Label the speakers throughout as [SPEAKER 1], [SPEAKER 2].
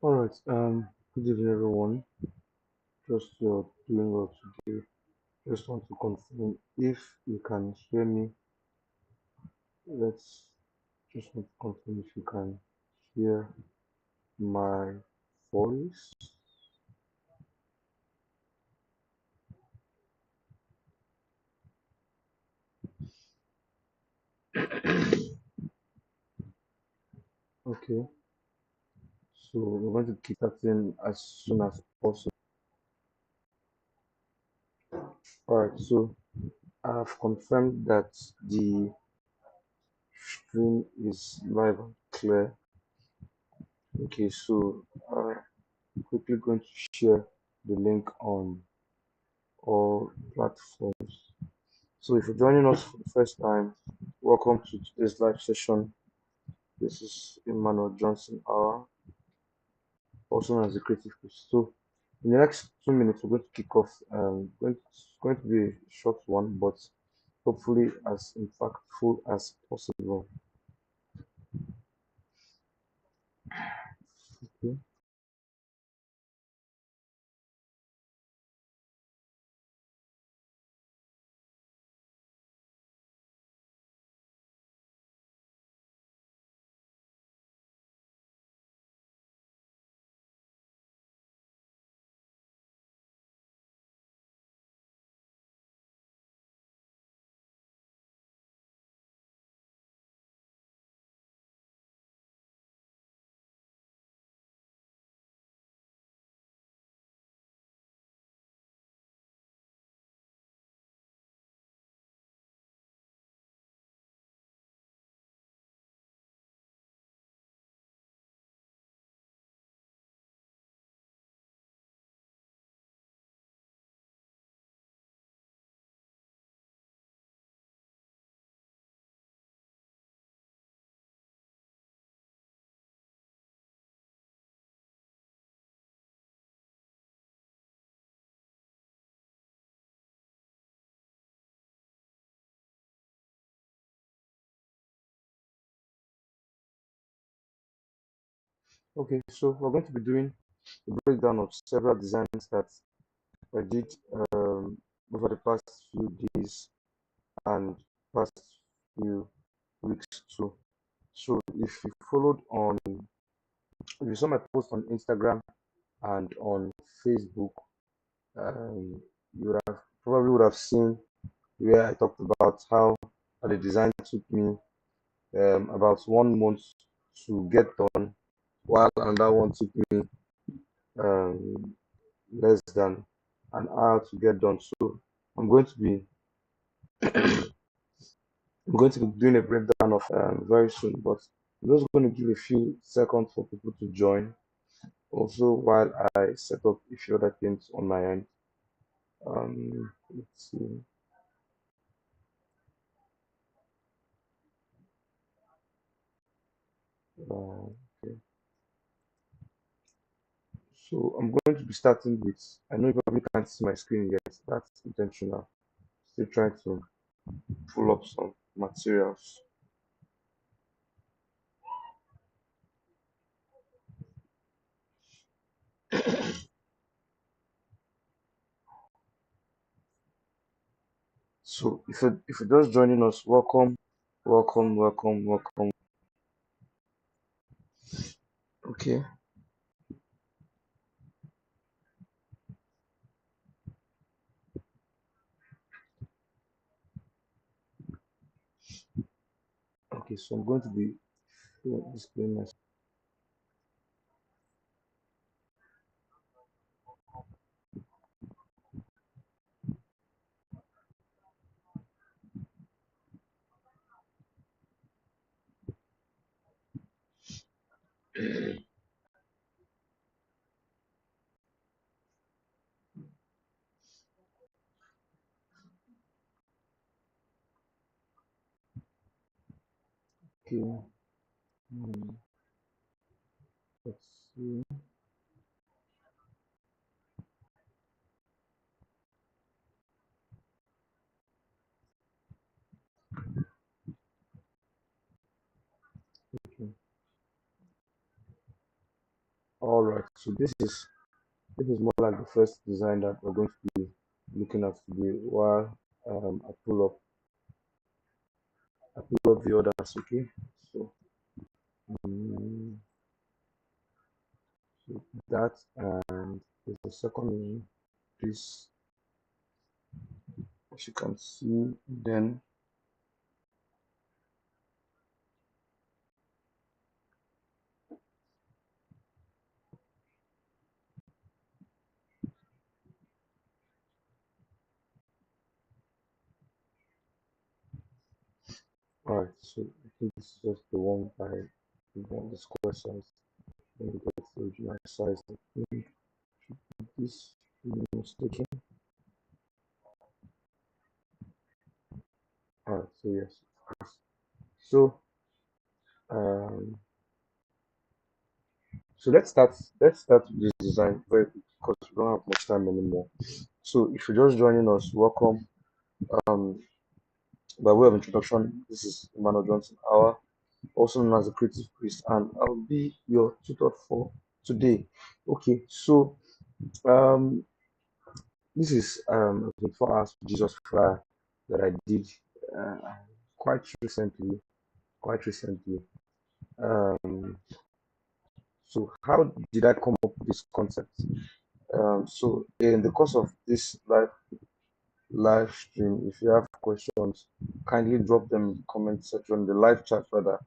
[SPEAKER 1] All right. Good evening, everyone. Just doing well today. Just want to confirm if you can hear me. Let's just want to confirm if you can hear my voice. Okay. So we're going to keep starting as soon as possible. All right. So I've confirmed that the stream is live and clear. Okay. So quickly going to share the link on all platforms. So if you're joining us for the first time, welcome to today's live session. This is Emmanuel Johnson-Awah, also known as the Creative Coach. So in the next 2 minutes, we're going to kick off. It's going to be a short one, but hopefully as impactful as possible. Okay. Okay, so we're going to be doing a breakdown of several designs that I did over the past few days and past few weeks too. So if you followed on, if you saw my post on Instagram and on Facebook, you would have probably would have seen where I talked about how the design took me about 1 month to get done, while another one took me um, less than an hour to get done. So I'm going to be I'm going to be doing a breakdown of very soon, but I'm just going to give a few seconds for people to join. Also, while I set up a few other things on my end. Let's see. Okay. So I'm going to be starting with, I know you probably can't see my screen yet. That's intentional. Still trying to pull up some materials. So if you're just joining us, welcome, welcome, welcome, welcome. Okay, okay. So I'm going to be displaying my. Okay, hmm, let's see. Okay. All All right. So this is more like the first design that we're going to be looking at today. While I pull up the others. Okay. So, mm, so that and there's the second one. This, as you can see, then all right. So I think this is just the one by the square size. Let me get the original size. I think this is mistaken. All right. So yes. So um, so let's start with this design very quick because we don't have much time anymore. So if you're just joining us, welcome. Um, by way of introduction, this is Emmanuel Johnson-Awah, also known as the Creative Priest, and I'll be your tutor for today. Okay, so um, this is a 24 hours Jesus flyer that I did uh, quite recently. Quite recently. Um, so how did I come up with this concept? So in the course of this live stream, if you have questions, kindly drop them in the comment section, the live chat rather.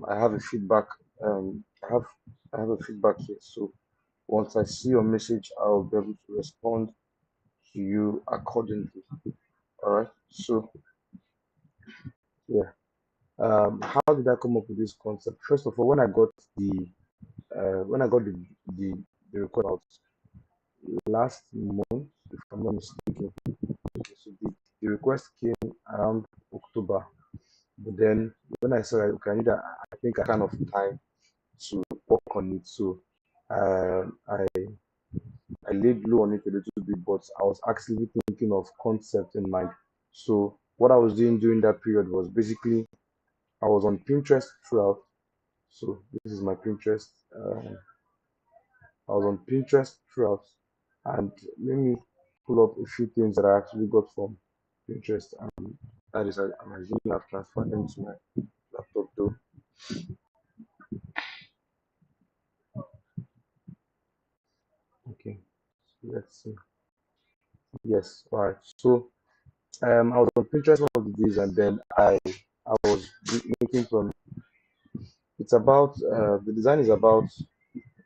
[SPEAKER 1] I have a feedback. I have a feedback here. So once I see your message, I'll be able to respond to you accordingly. All right. So yeah. How did I come up with this concept? First of all, when I got the the record out last month, if I'm not mistaken. Okay, so the request came around October, but then when I saw that okay, I think I kind of time to work on it. So I laid low on it a little bit, but I was actually thinking of concept in mind. So what I was doing during that period was basically I was on Pinterest throughout. So this is my Pinterest. I was on Pinterest throughout, and let me pull up a few things that I actually got from Pinterest, and that is I'm assuming I've transferred them to my laptop though. Okay, so let's see. Yes, all right. So I was on Pinterest one of the days, and then I was making from. It's about the design is about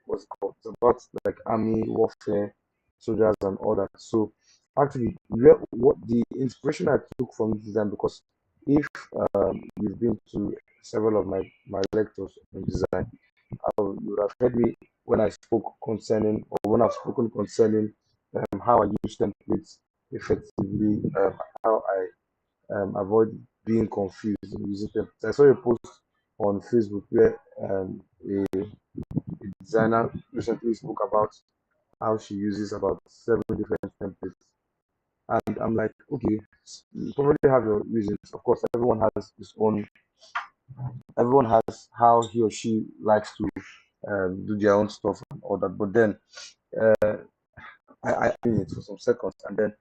[SPEAKER 1] what's it called? It's about like army warfare, soldiers and all that. So actually, what the inspiration I took from this design because if you've been to several of my lectures on design, you would have heard me when I spoke concerning or when I've spoken concerning how I use templates effectively, how I avoid being confused in using templates. I saw a post on Facebook where a designer recently spoke about how she uses about 7 different templates. And I'm like, okay, you probably have your reasons. Of course, everyone has how he or she likes to do their own stuff and all that. But then uh, I mean it for some seconds, and then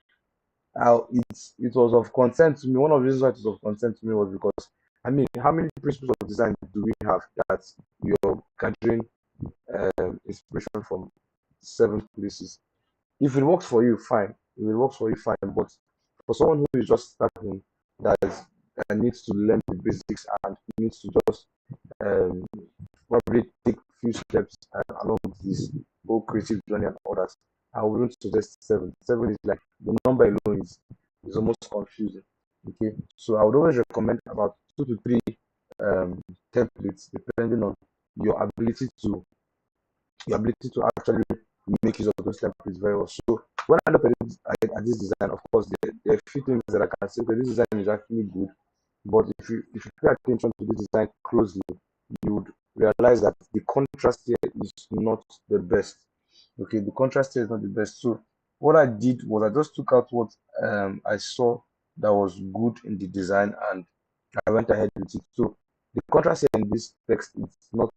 [SPEAKER 1] it was of concern to me. One of the reasons why it was of concern to me was because I mean, how many principles of design do we have that you're gathering inspiration from 7 places? If it works for you, fine. If it works for you, fine. But for someone who is just starting, that needs to learn the basics and needs to just um, probably take a few steps along this whole creative journey and others, I wouldn't suggest 7. 7 is like the number alone is almost confusing. Okay, so I would always recommend about 2 to 3 um, templates depending on your ability to actually make use of those templates very well. So when I look at this design, of course, there are a few things that I can say. Okay, this design is actually good, but if you pay attention to this design closely, you would realize that the contrast here is not the best. Okay, the contrast here is not the best. So what I did was I just took out what I saw that was good in the design and I went ahead with it. So the contrast here in this text is not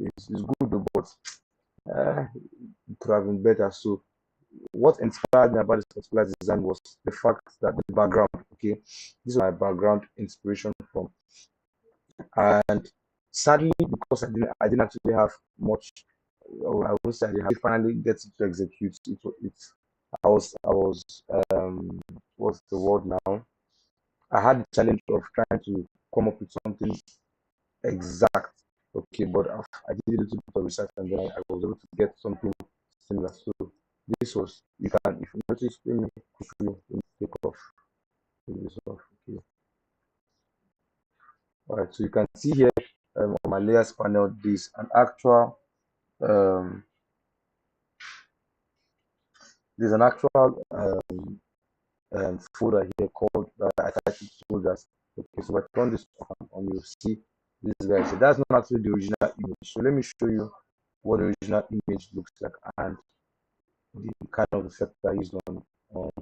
[SPEAKER 1] it's good, but it could have been better. So what inspired me about this particular design was the fact that the background, okay, this is my background inspiration from, and sadly because I didn't actually have much, or I would say I didn't finally get to execute it. I was what's the word now? I had the challenge of trying to come up with something exact, okay, but I did a little bit of research and then I was able to get something similar. So this was, you can, if you notice, let me quickly take off this off. Okay, all right. So you can see here on my layers panel, this an actual um, there's an actual folder here called I titled folders. Okay, so if I turn this on, you see this guy. So that's not actually the original image. So let me show you what the original image looks like and the kind of effect I used on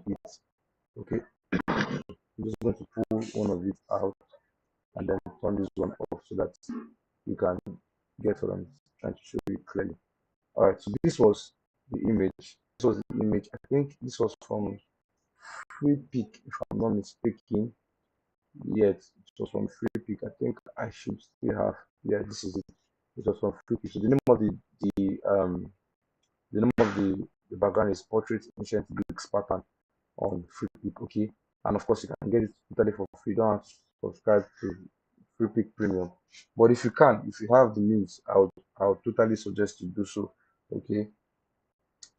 [SPEAKER 1] it. Okay, I'm just going to pull one of it out and then turn this one off so that you can get what I'm trying to show you clearly. All right, so this was the image. This was the image. I think this was from Free Pick, if I'm not mistaken. Yet it was from Free Pick. I think I should still have. Yeah, this is it. It was from Free Pick. So the name of the name of the background is Portrait Ancient Greek Spartan on Free Pick. Okay, and of course you can get it totally for free. You don't have to subscribe to Free Pick Premium. But if you can, if you have the means, I would totally suggest you do so. Okay,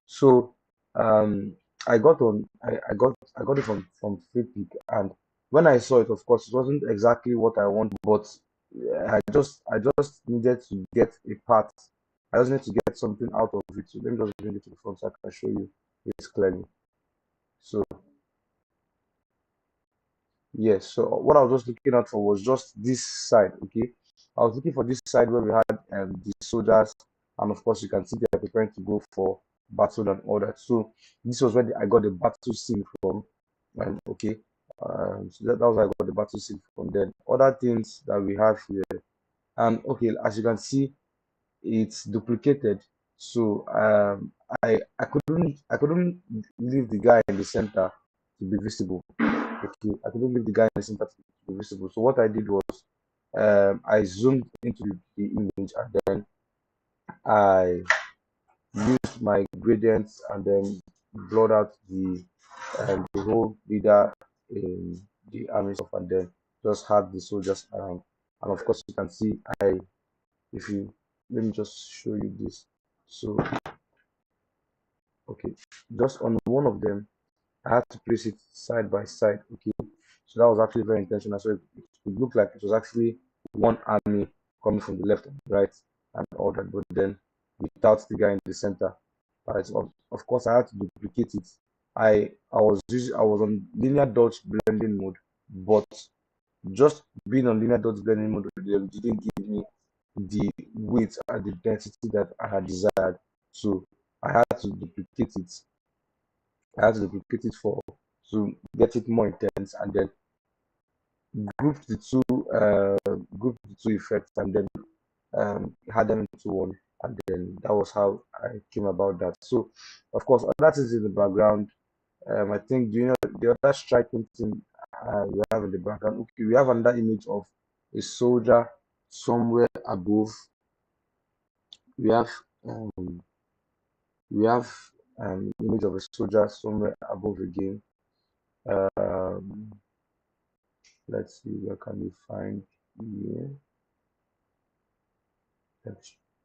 [SPEAKER 1] so I got it from Freepik, and when I saw it, of course, it wasn't exactly what I wanted, but I just needed to get a part. I just need to get something out of it. So let me just bring it to the front so I can show you this clearly. So yes, so what I was just looking out for was just this side, okay? I was looking for this side where we had the soldiers, and of course you can see they're preparing to go for battle and all that. So this was where I got the battle scene from, and okay, so that was where I got the battle scene from. Then other things that we have here, and okay, as you can see, it's duplicated. So I couldn't leave the guy in the center to be visible. Okay, I couldn't leave the guy in the center to be visible. So what I did was I zoomed into the image and then I used my gradients and then blurred out the whole leader in the army stuff and then just had the soldiers around. And of course you can see if you let me just show you this. So okay, just on one of them I had to place it side by side. Okay, so that was actually very intentional. So it looked like it was actually one army coming from the left and right and all that, but then without the guy in the center. Right, so of course, I had to duplicate it. I was on linear dodge blending mode, but just being on linear dodge blending mode didn't give me the weight and the density that I had desired. So I had to duplicate it. I had to duplicate it for to get it more intense and then group the two effects and then had them into one, and then that was how I came about that. So of course that is in the background. I think, do you know the other striking thing we have in the background? Okay, we have another image of a soldier somewhere above. We have um, we have image of a soldier somewhere above again. Um, let's see, where can we find here?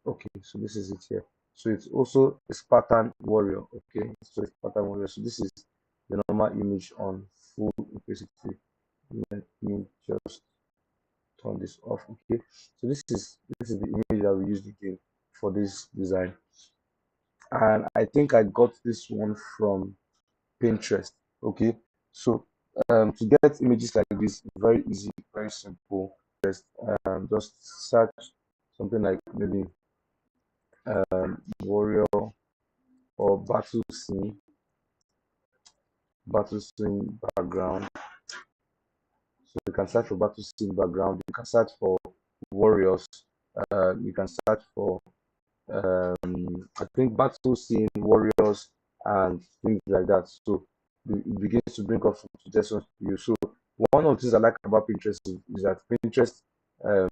[SPEAKER 1] Okay, so this is it here. So it's also a Spartan warrior. Okay, so it's Spartan warrior. So this is the normal image on full opacity. Let me just turn this off. Okay, so this is the image that we used again for this design, and I think I got this one from Pinterest. Okay, so to get images like this, very easy, very simple. Just search something like maybe warrior or battle scene background. So you can search for battle scene background. You can search for warriors. You can search for I think battle scene, warriors, and things like that. So it begins to bring up some suggestions to you. So one of the things I like about Pinterest is that Pinterest, um,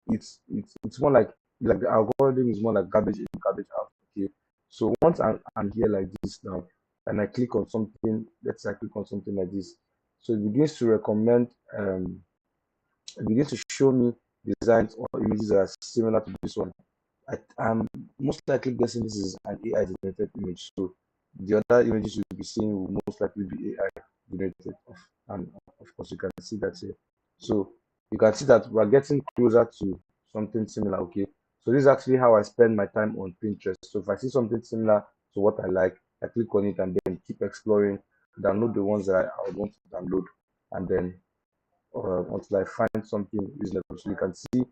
[SPEAKER 1] it's more like the algorithm is more like garbage in, garbage out. Okay, so once I'm here like this now, and I click on something, let's say I click on something like this, so it begins to recommend, it begins to show me designs or images that are similar to this one. I'm most likely guessing this is an AI generated image. So the other images you'll be seeing will most likely be AI generated. And of course, you can see that here. So you can see that we're getting closer to something similar. Okay. So this is actually how I spend my time on Pinterest. So if I see something similar to what I like, I click on it and then keep exploring, download the ones that I would want to download, and then until I find something reasonable. So you can see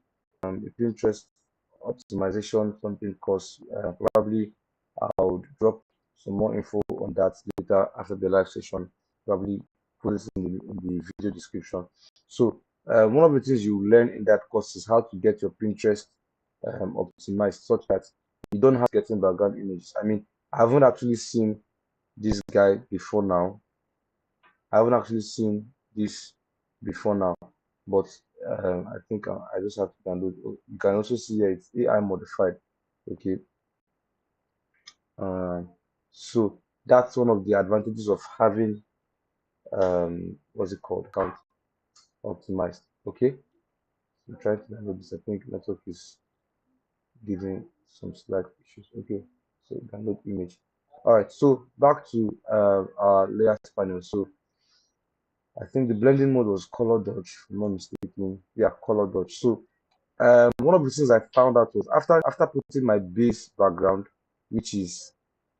[SPEAKER 1] the Pinterest optimization, something costs. Probably I would drop some more info on that later after the live session. Probably put this in the video description. So one of the things you learn in that course is how to get your Pinterest optimized such that you don't have getting background images. I mean, I haven't actually seen this guy before now. I haven't actually seen this before now, but I think I just have to download. You can also see here it's AI modified. Okay, uh, so that's one of the advantages of having what's it called, account optimized. Okay, I'm trying to download this. I think network is giving some slight issues. Okay, so download image. All right, so back to our layers panel. So I think the blending mode was color dodge, if I'm not mistaken. Yeah, color dodge. So one of the things I found out was after putting my base background, which is,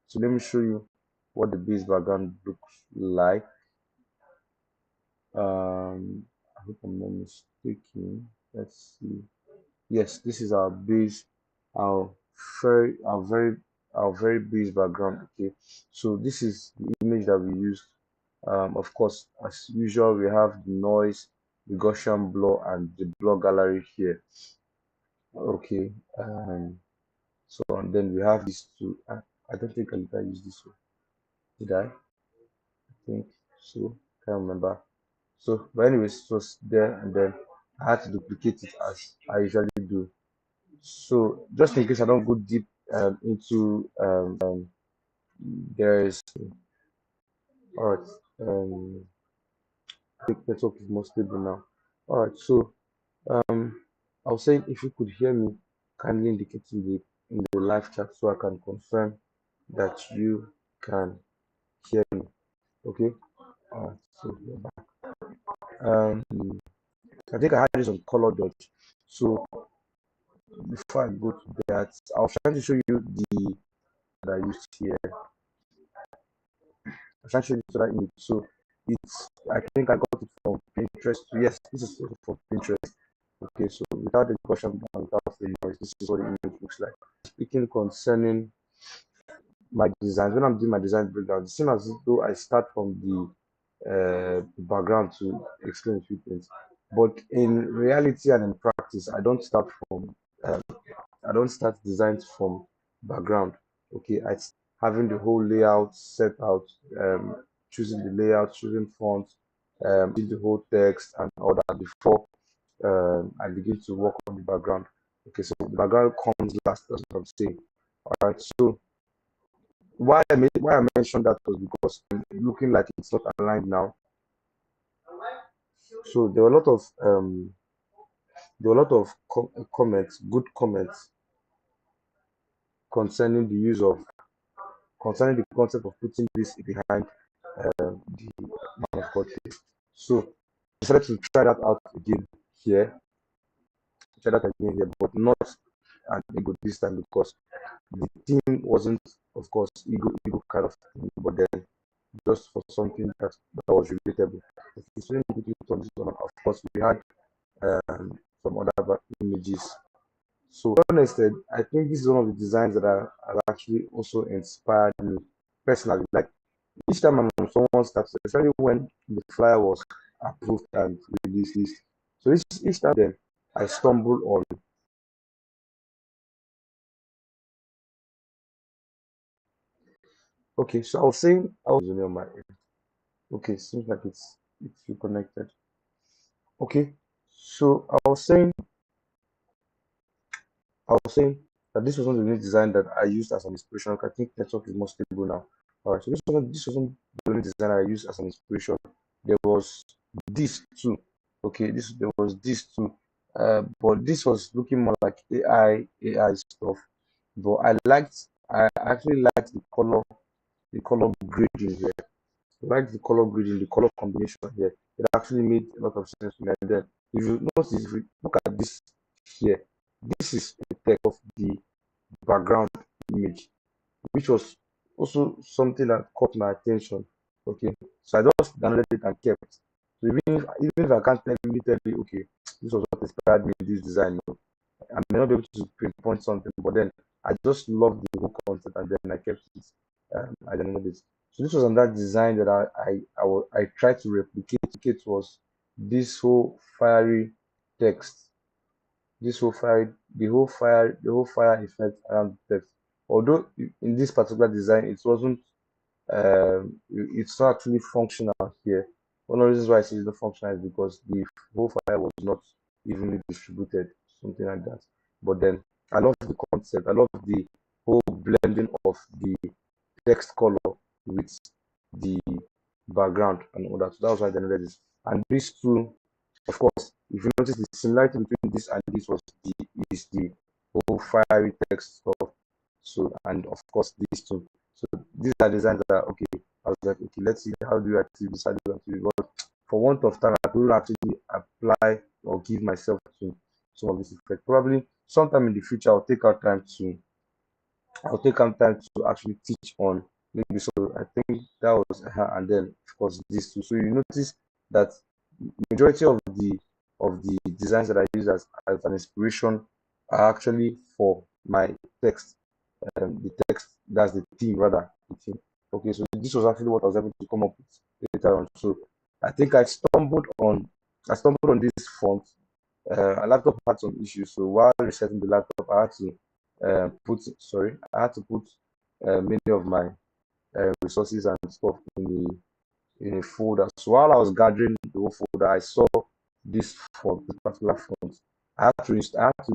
[SPEAKER 1] so let me show you what the base background looks like. I hope I'm not mistaken. Let's see. Yes, this is our base, our very base background. Okay, so this is the image that we used. Of course, as usual, we have the noise, the Gaussian blur, and the blur gallery here. Okay, so and then we have these two. I don't think I used this one. Did I? I think so. Can't remember. So, but anyways, it was there, and then I had to duplicate it as I usually do. So, just in case I don't go deep into there is all right. I think network is more stable now. All right. So, I was saying if you could hear me, kindly indicate in the live chat so I can confirm that you can hear me. Okay. So um, I think I had this on color dodge. So before I go to that, I was trying to show you the that I used here. I'm trying to show you that image. So it's I think I got it from Pinterest. Yes, this is from Pinterest. Okay, so without the caution and without the noise, this is what the image looks like. Speaking concerning my designs, when I'm doing my design breakdown, it seems as though I start from the background to explain a few things. But in reality and in practice, um, I don't start designs from background. Okay, having the whole layout set out, choosing the layout, choosing fonts, doing the whole text and all that before I begin to work on the background. Okay, so the background comes last, that's what I'm saying. All right, so why I mentioned that was because looking like it's not aligned now. So there were a lot of comments, good comments concerning the use of concerning the concept of putting this behind the mascot text. So I decided to try that out again here, but not an ego this time because the theme wasn't, of course, ego kind of thing, but then just for something that was relatable. It's really good to on this one. Of course, we had some other images. So, to be honest, I think this is one of the designs that have actually also inspired me personally. Like each time I'm on someone's status, especially when the flyer was approved and released. So each time then I stumble on Okay, so I was saying I was only on my end. Okay, seems like it's reconnected. Okay, so I was saying that this wasn't the only design that I used as an inspiration. I think network is more stable now. All right, so this wasn't the only design I used as an inspiration. There was this too. Okay, this there was this too. But this was looking more like AI stuff. But I actually liked the color grading here. I liked the color grading, the color combination here. It actually made a lot of sense to me. And then if you notice, if you look at this here, this is a text of the background image, which was also something that caught my attention. Okay, so I just downloaded it and kept. So even if I can't tell you, okay, this was what inspired me in this design. No, I may not be able to pinpoint something, but then I just loved the whole concept, and then I kept it. I downloaded it. So this was another design that I tried to replicate. Was this whole fiery text, this whole fire, the whole fire effect around the text. Although in this particular design, it wasn't, it's not actually functional here. One of the reasons why I say it's not functional is because the whole fire was not evenly distributed, something like that. But then I love the concept. I love the whole blending of the text color with the background and all that. So that was why I downloaded this. And these two, of course, if you notice the similarity between this and this was the is the whole fiery text stuff. So and of course these two. So these are designs that are okay. I was like, okay, let's see how do you actually decide to actually, but for want of time, I couldn't actually apply or give myself to some of this effect. Probably sometime in the future I'll take some time to actually teach on maybe. So I think that was and then of course these two. So you notice that majority of the designs that I use as an inspiration are actually for my text. The text, that's the theme rather. The theme. Okay, so this was actually what I was able to come up with later on. So I think I stumbled on this font. A laptop had some issues, so while resetting the laptop, I had to put many of my resources and stuff in a folder. So while I was gathering the whole folder, I saw this font, this particular font. I had to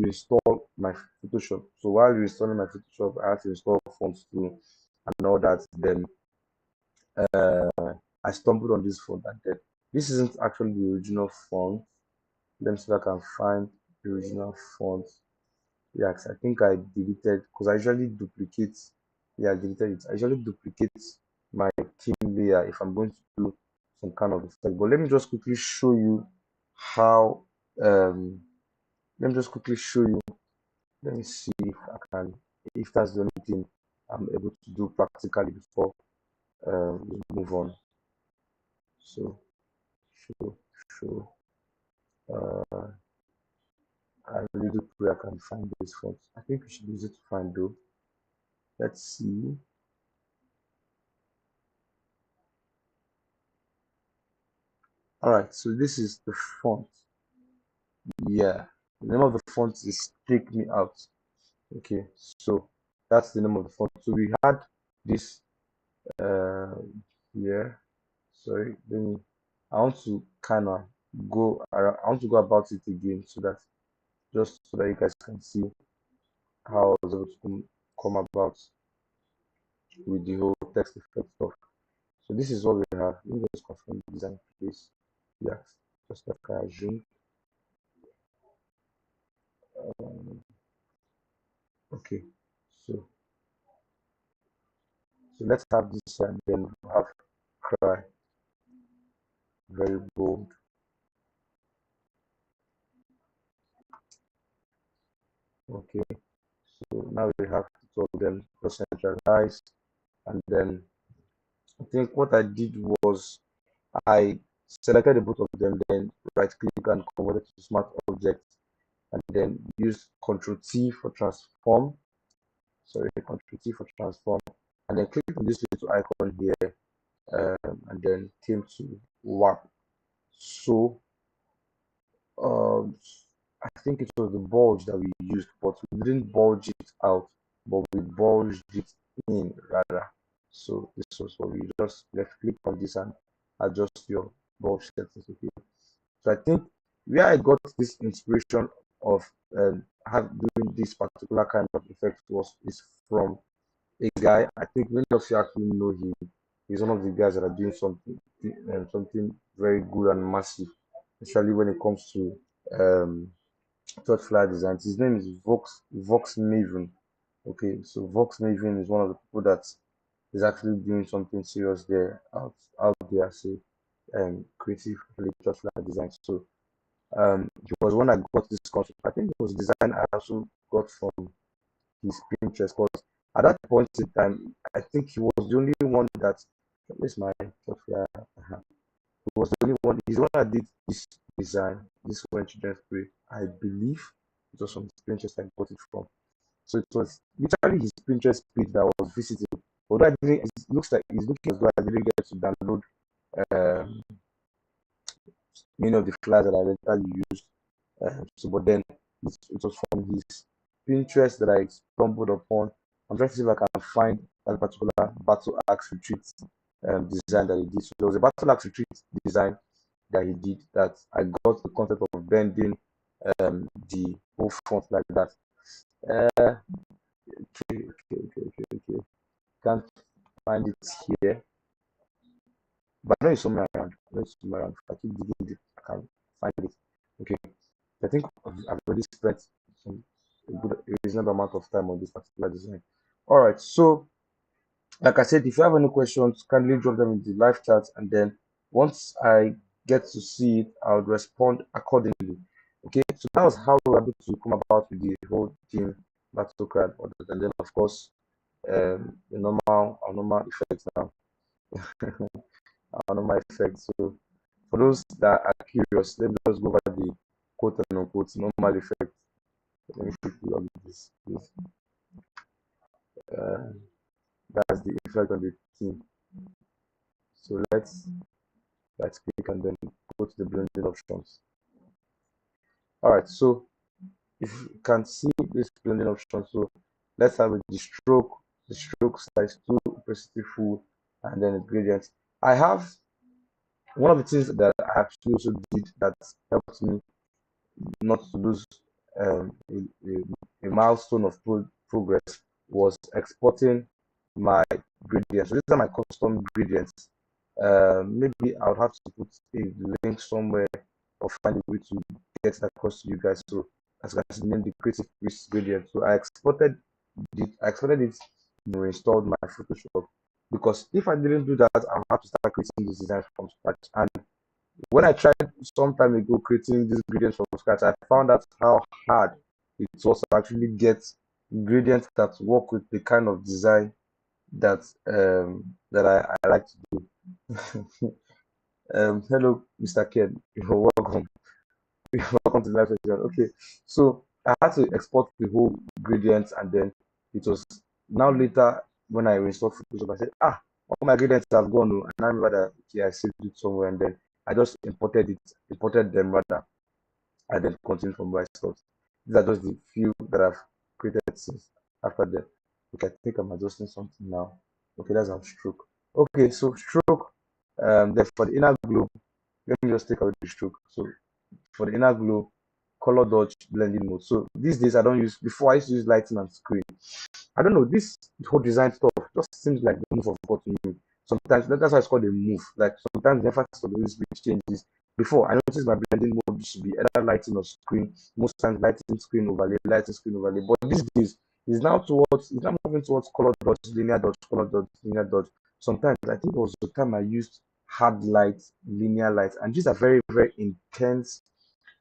[SPEAKER 1] install my Photoshop. So while installing my Photoshop, I had to install fonts too and all that. Then uh, I stumbled on this font and then this isn't actually the original font. Let me see if I can find the original font. Yes, I think I deleted because I usually duplicate. Yeah, I deleted it. I usually duplicate my theme layer if I'm going to do some kind of effect. But let me just quickly show you how. Um, let me just quickly show you. Let me see if I can. If that's the only thing I'm able to do practically before we move on. So show, show. Uh, I really do pray I can find this font. I think we should use it to find though. Let's see. All right, so this is the font. Yeah, the name of the font is Take Me Out. Okay, so that's the name of the font. So we had this uh here. Sorry, then I want to kind of go around, I want to go about it again so that just so that you guys can see how I was able to come about with the whole text effect stuff. So this is what we have. Let me just confirm the design please. Yeah, just like I assumed. Um, okay, so so let's have this and then have cry, very bold. Okay, so now we have two of them centralized, and then I think what I did was I selected the both of them, then right click and convert it to smart object, and then use Control T for transform. Sorry, Control T for transform, and then click on this little icon here, and then came to warp. So um, I think it was the bulge that we used, but we didn't bulge it out, but we bulged it in rather. So this was what we just left click on this and adjust your bulb settings. Okay. So I think where I got this inspiration of have doing this particular kind of effect was is from a guy. I think many of you actually know him. He's one of the guys that are doing something very good and massive, especially when it comes to um, short flyer designs. His name is Vox Maven. Okay, so Vox Maven is one of the people that is actually doing something serious there out there. Say creative short flyer design. So he was one I got this concept. I think it was design I also got from his Pinterest because at that point in time, I think he was the only one that. Where's my software? He was the only one. He's the one that did this design, this one children's play. I believe it was from his Pinterest I got it from. So it was literally his Pinterest page that I was visiting. Although I didn't, it looks like it's looking as though I didn't get to download um, many of the flyers that I eventually used. So, but then it was from his Pinterest that I stumbled upon. I'm trying to see if I can find that particular battle axe retreat design that he did. So there was a battle axe retreat design that he did that I got the concept of bending the whole front like that. Okay. Can't find it here, but I know it's somewhere around. I know it's somewhere around. If I keep digging it, I can find it. Okay. I think I've already spent a reasonable amount of time on this particular design. All right, so like I said, if you have any questions, kindly drop them in the live chat, and then once I get to see it, I'll respond accordingly. Okay, so that was how we were able to come about with the whole team battle card, and then of course our normal effects now, our normal effects. So for those that are curious, let me just go over the quote and unquote normal effect. Let me quickly log this, please. That's the effect on the team. So let's click and then go to the blending options. All right, so if you can see this blending option, so let's have the stroke size 2, opacity full, and then the gradient. I have one of the things that I actually also did that helped me not to lose a milestone of progress was exporting my gradients. So these are my custom gradients. Maybe I would have to put a link somewhere or find a way to get that across to you guys. So as I can name the creative priest gradient. So I exported it, installed my Photoshop because if I didn't do that, I would have to start creating this design from scratch. And when I tried some time ago creating these gradients from scratch, I found out how hard it was to actually get gradients that work with the kind of design that I like to do. Hello, Mr. Ken. You're welcome. Welcome to the live session. Okay, so I had to export the whole gradients, and then it was now later when I installed Photoshop, I said, all my gradients have gone, and I remember that okay, I saved it somewhere, and then I just imported them rather, and then continued from where I stopped. These are just the few that I've created since after that. Okay, I think I'm adjusting something now. Okay, that's our stroke. Okay, so stroke. Then for the inner glow, let me just take away the stroke. So for the inner glow, color dodge blending mode. So these days I don't use. Before I used to use lighting and screen. I don't know, this whole design stuff just seems like the move of God to me. Sometimes that's why it's called a move. Like sometimes the emphasis of the switch changes. Before I noticed my blending mode should be either lighting or screen. Most times lighting screen overlay, lighting screen overlay. But these days it's now moving towards color dodge, linear dodge, color dodge, linear dodge. Sometimes I think it was the time I used hard light, linear light, and these are very, very intense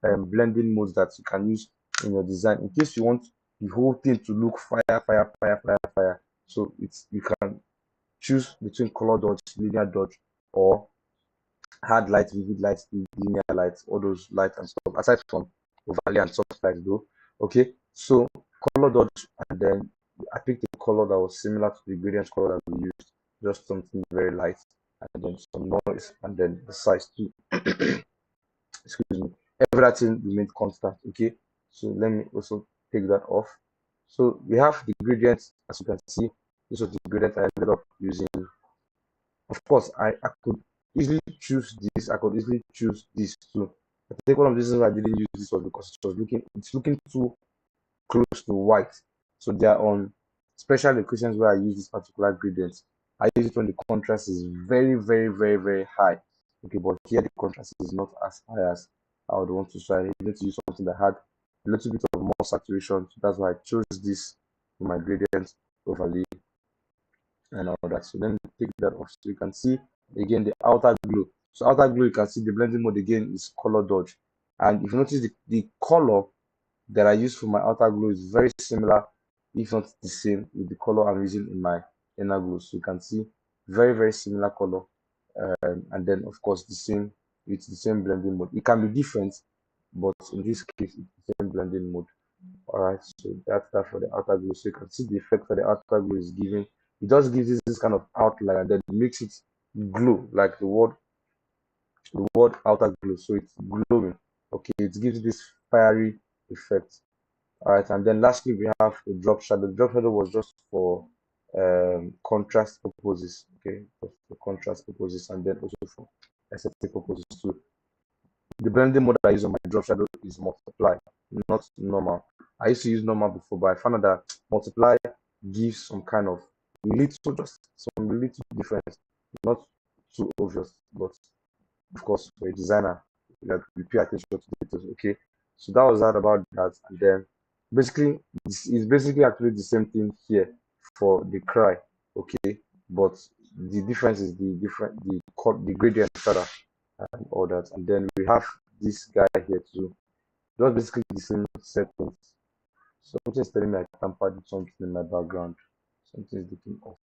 [SPEAKER 1] blending modes that you can use in your design in case you want the whole thing to look fire. So you can choose between color dodge, linear dodge, or hard light, vivid light, linear light, all those lights and stuff. Aside from overlay and soft light, though. Okay, so color dodge, and then I picked a color that was similar to the gradient color that we used, just something very light, and then some noise, and then the size too. Excuse me. Everything remained constant. Okay, so let me also take that off. So we have the gradients, as you can see, This was the gradient I ended up using. Of course, I could easily choose this. I could easily choose this too. I think one of the reasons why I didn't use this was because it's looking too close to white. So they are on special occasions where I use this particular gradient. I use it when the contrast is very, very, very, very high. Okay, but here the contrast is not as high as I would want to. So I needed to use something that had a little bit of more saturation. So that's why I chose this for my gradient overlay and all that. So then take that off. So you can see again the outer glow. So outer glow, you can see the blending mode again is color dodge. And if you notice the color that I use for my outer glow is very similar, if not the same, with the color I'm using in my inner glow. So you can see very, very similar color. And then of course it's the same blending mode. It can be different, but in this case it's the same blending mode. All right, so that's that for the outer glow. So you can see the effect that the outer glow is giving. It just gives this kind of outline and then makes it glow like the word outer glow. So it's glowing. Okay, it gives this fiery effect. All right, and then lastly we have the drop shadow. The drop shadow was just for contrast purposes. Okay, for contrast purposes and then also for aesthetic purposes too. The blending mode I use on my drop shadow is multiply, not normal. I used to use normal before, but I found out that multiply gives some kind of just some little difference, not too obvious, but of course for a designer, you pay attention to details. Okay, so that was that about that, and then basically this is basically actually the same thing here for the cry. Okay, but the difference is the gradient rather and all that. And then we have this guy here too. Just basically the same settings. Something is telling me I tampered with something in my background. Something is looking off.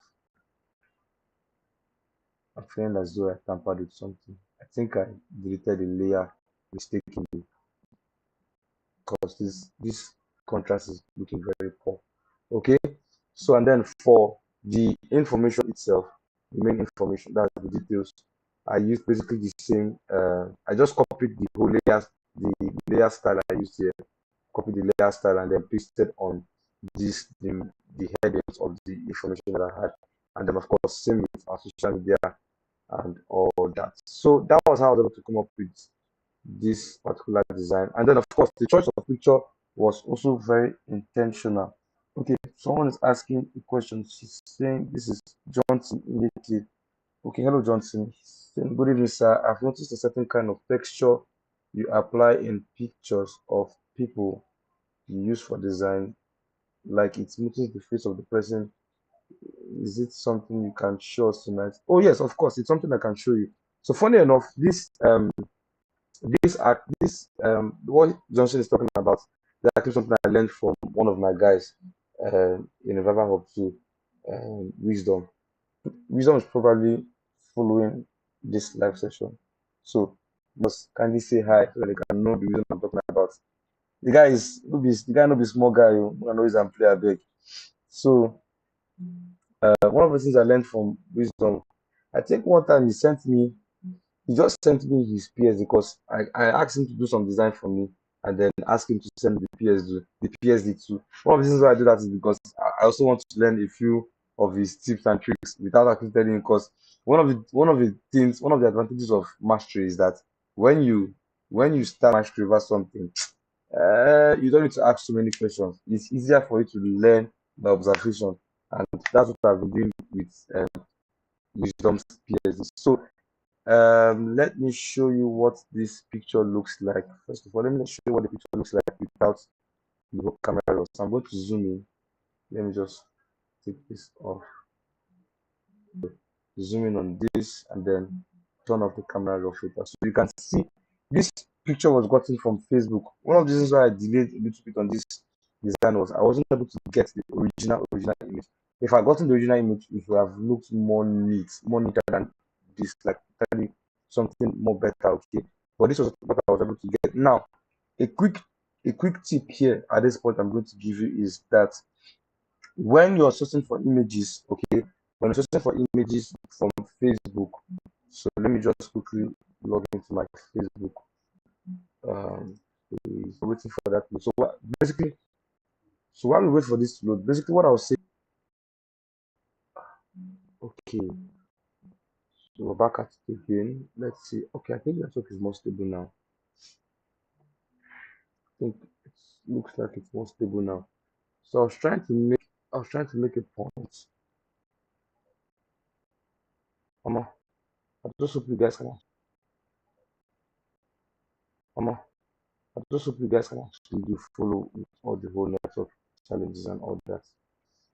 [SPEAKER 1] I'm feeling as though I tampered with something. I think I deleted a layer mistakenly because this contrast is looking very poor. Okay, so and then for the information itself, the main information, that's the details, I used basically the same. I just copied the whole the layer style I used here, copied the layer style and then pasted on the headings of the information that I had, and then of course same with our social media and all that. So that was how I was able to come up with this particular design. And then of course the choice of picture was also very intentional. Okay, someone is asking a question. She's saying this is Johnson immediately. Okay, hello Johnson. He's saying, good evening, sir. I've noticed a certain kind of texture you apply in pictures of people you use for design, like it smoothens the face of the person. Is it something you can show us tonight? Oh yes, of course, it's something I can show you. So funny enough, this what Johnson is talking about, that's actually something I learned from one of my guys in Revival Hub 2, Wisdom. Wisdom is probably following this live session. So must kindly say hi so they can know the reason I'm talking about. The guy no be small guy, I know he's a player big. So one of the things I learned from Wisdom, I think one time he just sent me his PSD because I asked him to do some design for me and then asked him to send me the PSD too. One of the reasons why I do that is because I also want to learn a few of his tips and tricks without actually telling him, because one of the advantages of mastery is that when you start mastery over something, you don't need to ask so many questions. It's easier for you to learn by observation, and that's what I've been doing with Wisdom's PSD. So let me show you what this picture looks like. First of all, let me show you what the picture looks like without the whole camera roll. So I'm going to zoom in. Let me just take this off, zoom in on this, and then turn off the camera roll filter. So you can see this picture was gotten from Facebook. One of the reasons why I delayed a little bit on this design was I wasn't able to get the original image. If I gotten the original image, it would have looked more neater than this, like totally something more better. Okay, but this was what I was able to get. Now, a quick tip here at this point I'm going to give you is that when you're searching for images, okay, when you're searching for images from Facebook, so let me just quickly log into my Facebook. Waiting for that. So while we wait for this to load, basically what I was saying Okay, so we're back at it again. Let's see. Okay, I think the network is more stable now. I think it looks like it's more stable now. So I was trying to make a point. Mama, I just hope you guys can, Mama, I just hope you guys can actually do follow with all the whole network challenges and all that.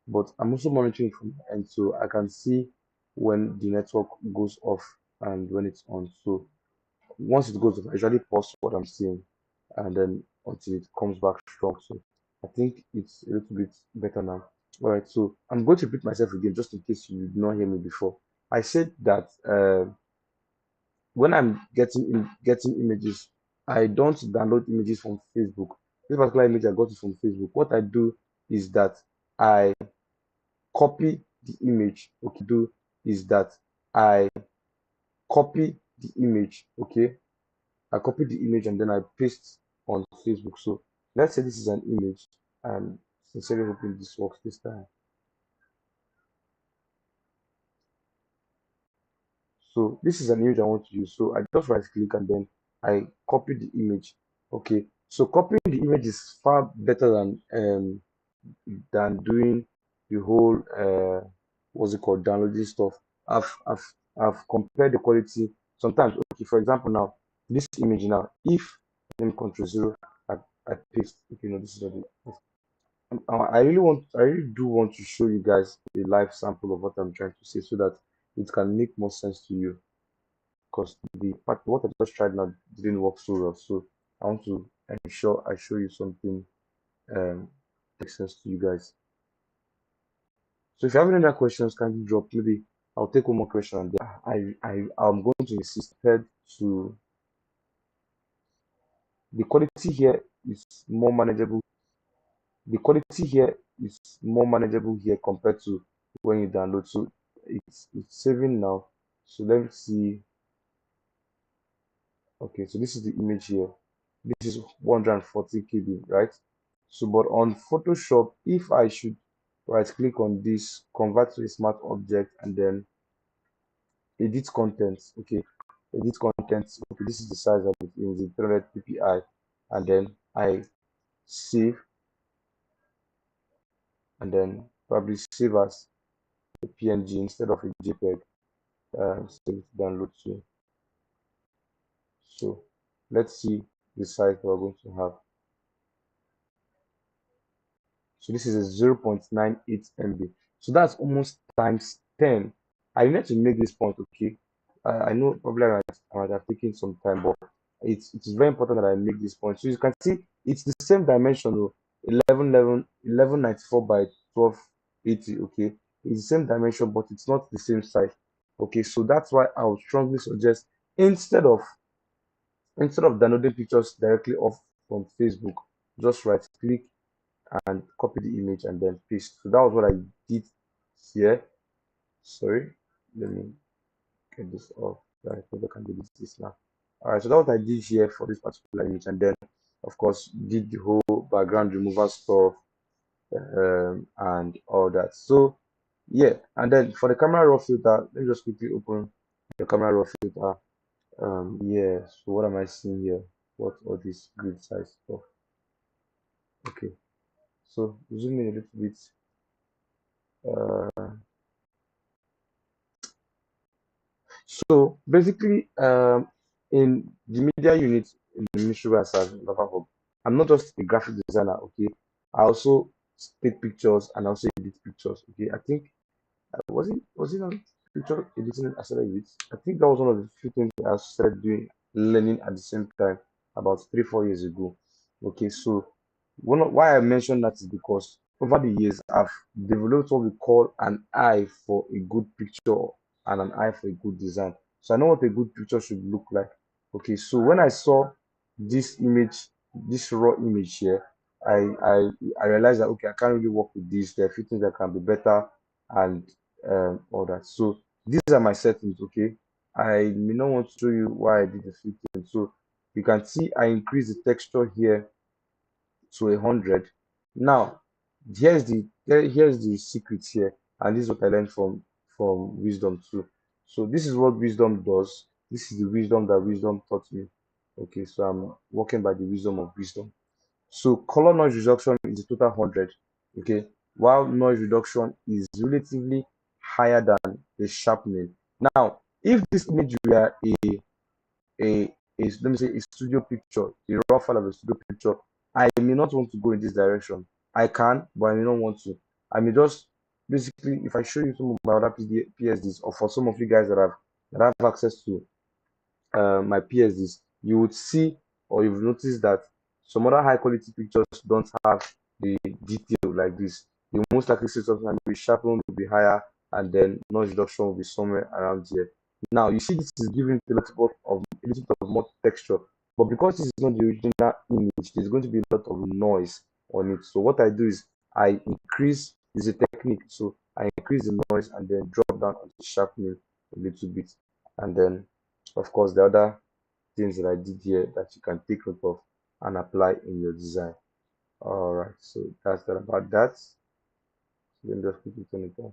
[SPEAKER 1] But I'm also monitoring from my end, so I can see when the network goes off and when it's on. So once it goes off, I usually pause what I'm seeing and then until it comes back strong. So I think it's a little bit better now. All right, so I'm going to repeat myself again just in case you did not hear me before. I said that when I'm getting images, I don't download images from Facebook. This particular image I got it from Facebook. What I do is that I copy the image. Okay, do is that I copy the image. Okay, I copy the image and then I paste on Facebook. So let's say this is an image. I'm sincerely hoping this works this time. So this is an image I want to use. So I just right click and then I copy the image. Okay. So copying the image is far better than doing the whole what's it called, downloading stuff. I've compared the quality. Sometimes, okay, for example, now this image now, if let me control zero, I, I paste. Okay, no, this is not it. I really do want to show you guys a live sample of what I'm trying to say so that it can make more sense to you. Because the part what I just tried now didn't work so well. So I want to ensure I show you something makes sense to you guys. So if you have any other questions, can you drop? Maybe I'll take one more question and then I'm going to insist head to the quality here is more manageable. The quality here is more manageable here compared to when you download. So it's saving now. So let me see. Okay, so this is the image here. This is 140 KB, right? So, but on Photoshop, if I should right click on this, convert to a smart object, and then edit contents, okay, edit contents, okay, this is the size of it in the 300 ppi, and then I save, and then probably save as a PNG instead of a JPEG, save it download to. So, let's see the size we're going to have. So this is a 0.98 MB. So that's almost times 10. I need to make this point, okay? I know probably I might have taken some time, but it is very important that I make this point. So you can see it's the same dimension, 1194 by 1280, okay? It's the same dimension, but it's not the same size. Okay, so that's why I would strongly suggest instead of downloading pictures directly off from Facebook, just right click and copy the image and then paste. So that was what I did here. Sorry, let me get this off. I think I can do this now. All right, so that's what I did here for this particular image, and then of course did the whole background remover stuff and all that. So yeah, and then for the camera raw filter, let me just quickly open the camera raw filter. Yeah. So what am I seeing here? What all this grid size stuff? Okay. So zoom in a little bit. Uh, So basically, in the media unit in the Ministry where I serve in Lava Hub, I'm not just a graphic designer, okay? I also take pictures and also edit pictures, okay? I think was it on picture editing I started with? I think that was one of the few things I started doing learning at the same time about 3 4 years ago. Okay, so why I mentioned that is because over the years I've developed what we call an eye for a good picture and an eye for a good design. So I know what a good picture should look like. Okay, so when I saw this image, this raw image here, I I I realized that okay, I can't really work with this. There are a few things that can be better and all that. So these are my settings, okay? I may not want to show you why I did a few things. So you can see I increase the texture here to 100. Now, here's the secret here, and this is what I learned from from wisdom too. So this is what wisdom does. This is the wisdom that wisdom taught me. Okay, so I'm working by the wisdom of wisdom. So color noise reduction is a total 100. Okay, while noise reduction is relatively higher than the sharpening. Now, if this image were a let me say a studio picture, a raw file of a studio picture, I may not want to go in this direction. I can, but I may not want to. I may just basically, if I show you some of my other PSDs, or for some of you guys that have access to my PSDs, you would see or you've noticed that some other high quality pictures don't have the detail like this. You most likely see something like maybe sharpening will be higher and then noise reduction will be somewhere around here. Now you see this is giving a little bit of more texture, but because this is not the original image, there's going to be a lot of noise on it. So what I do is I increase is a technique. So I increase the noise and then drop down on the sharpening a little bit, and then of course the other things that I did here that you can take note of and apply in your design. All right, so that's that about that. Then just quickly turn it on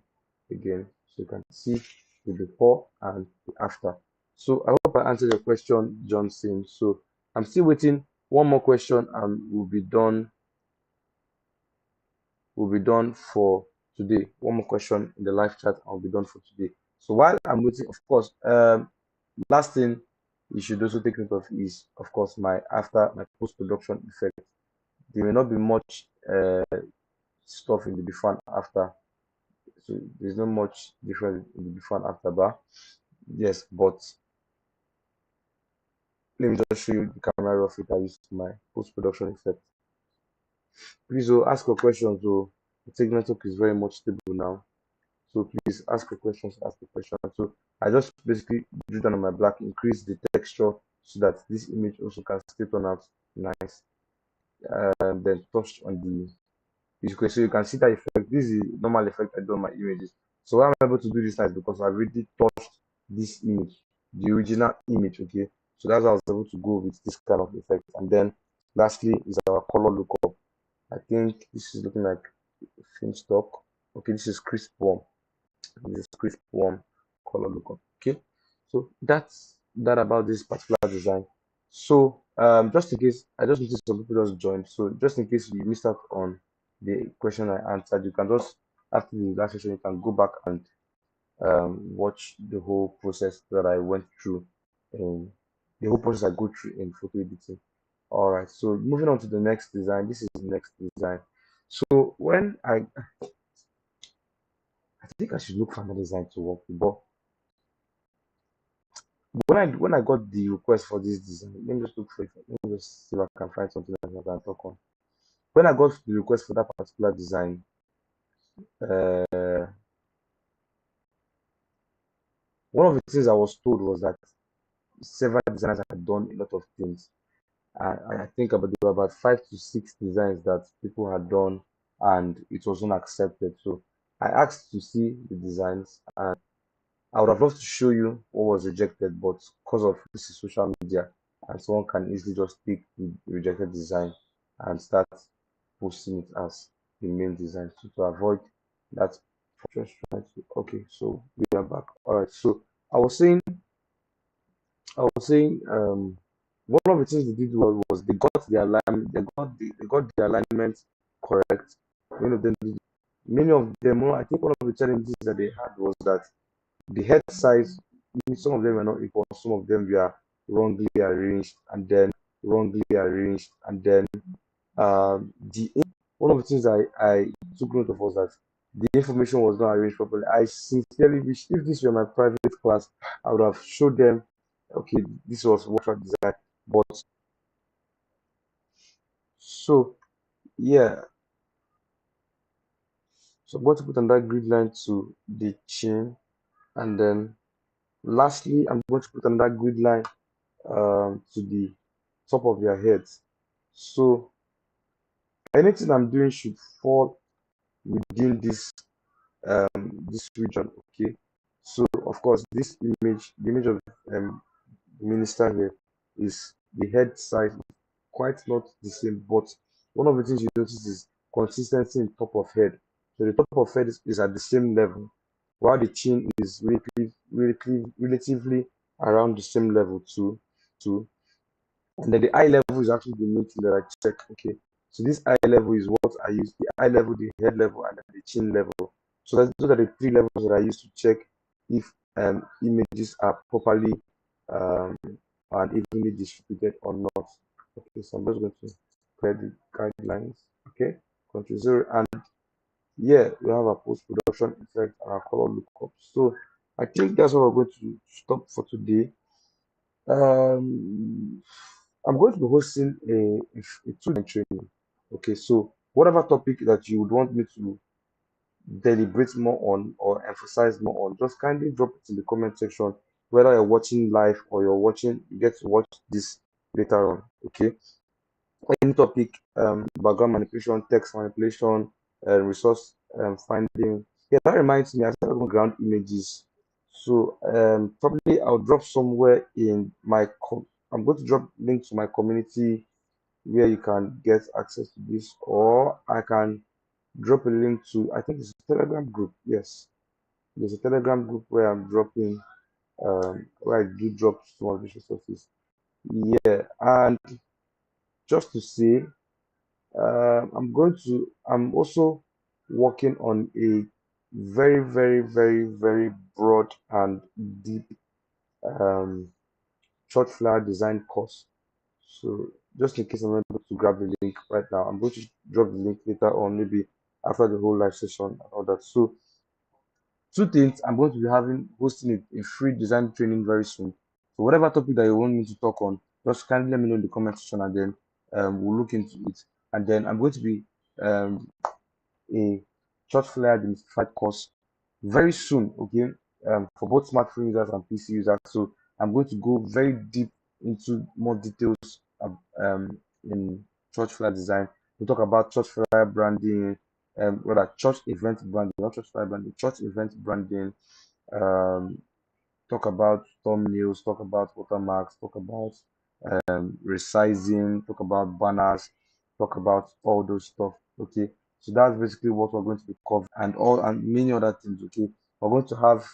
[SPEAKER 1] again so you can see the before and the after. So I hope I answered your question, Johnson. So I'm still waiting one more question and we'll be done for today. One more question in the live chat and we'll be done for today. So while I'm waiting, of course, last thing you should also take note of is, of course, my post-production effect. There may not be much stuff in the before and after, so there's not much difference in the before and after bar. Yes, but let me just show you the camera rough it I used my post-production effect. Please ask your questions. The tech network is very much stable now. So please ask your questions, ask the question. So I just basically drew down on my black, increase the texture so that this image also can still turn out nice. And then touch on so you can see that effect. This is the normal effect I do on my images. So why I'm able to do this now is because I've already touched this image, the original image. Okay, so that's how I was able to go with this kind of effect. And then lastly is our color lookup. I think this is looking like film stock. Okay, this is crisp warm. This is crisp warm color lookup. Okay, so that's that about this particular design. So just in case, I just noticed some people just joined. So just in case you missed out on the question I answered, you can just after the last session you can go back and watch the whole process that I went through, and the whole process I go through in photo editing. All right, so moving on to the next design. This is the next design. So when I think I should look for another design to work with, but when I got the request for this design, let me just look for it. Let me just see if I can find something that I can talk on. When I got the request for that particular design, uh, one of the things I was told was that several designers had done a lot of things. I think about there were about 5 to 6 designs that people had done, and it was not accepted. So I asked to see the designs, and I would have loved to show you what was rejected, but because of this is social media, and someone can easily just take the rejected design and start posting it as the main design. So to avoid that, just trying to okay. So we are back. All right. So I was saying, one of the things they did well was they got the alignment, they got the alignment correct. Many of them, I think one of the challenges that they had was that the head size, some of them were not equal, some of them were wrongly arranged, and then wrongly arranged, and then the one of the things I took note of was that the information was not arranged properly. I sincerely wish if this were my private class, I would have showed them, okay, this was what I designed. But so yeah, so I'm going to put on that grid line to the chin, and then lastly, I'm going to put on that grid line to the top of their heads. So anything I'm doing should fall within this region. Okay, so of course this image, the image of the minister here, is the head size quite not the same, but one of the things you notice is consistency in top of head. So the top of head is at the same level, while the chin is relatively around the same level too. And then the eye level is actually the main thing that I check. Okay, so this eye level is what I use: the eye level, the head level, and then the chin level. So those are the three levels that I use to check if images are properly um, and evenly distributed or not. Okay, so I'm just going to create the guidelines. Okay, Control 0, and yeah, we have a post production effect and our color lookup. So I think that's what we're going to stop for today. Um, I'm going to be hosting a two-day training. Okay, so whatever topic that you would want me to deliberate more on or emphasize more on, just kindly drop it in the comment section. Whether you're watching live or you get to watch this later on. Okay, any topic, background manipulation, text manipulation, resource finding. Yeah, that reminds me, I started on ground images. So probably I'll drop somewhere in I'm going to drop link to my community where you can get access to this, or I can drop a link to, I think it's a Telegram group. Yes, there's a Telegram group where I'm dropping, where I do drop some of these resources. Yeah, and just to say, I'm also working on a very, very, very, very broad and deep um, short flower design course. So just in case I'm not able to grab the link right now, I'm going to drop the link later on, maybe after the whole live session and all that. So two things, I'm going to be hosting a free design training very soon. So whatever topic that you want me to talk on, just kindly let me know in the comment section, and then we'll look into it. And then I'm going to be um, a short flyer demystified course very soon, okay, for both smartphone users and PC users. So I'm going to go very deep into more details in church flyer design. We'll talk about church flyer branding, rather church event branding, not church flyer branding, church event branding, um, talk about thumbnails, talk about watermarks, talk about resizing, talk about banners, talk about all those stuff. Okay, so that's basically what we're going to be covering, and all and many other things. Okay, we're going to have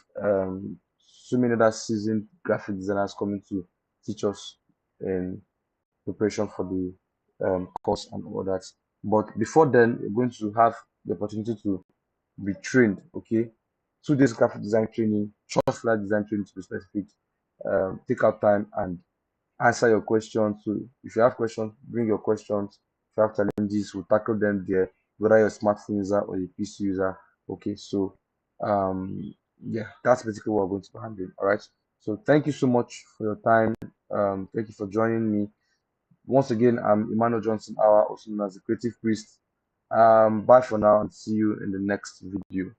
[SPEAKER 1] so many other seasoned graphic designers coming to teach us in preparation for the course and all that. But before then, we're going to have the opportunity to be trained. Okay, 2 days graphic design training, short slide design training to be specific. Take out time and answer your questions. So if you have questions, bring your questions. If you have challenges, we'll tackle them there, whether you're a smartphone user or a PC user. Okay, so yeah, that's basically what we're going to be handling. All right. So thank you so much for your time. Thank you for joining me. Once again, I'm Emmanuel Johnson-Awah, also known as the Creative Priest. Bye for now, and see you in the next video.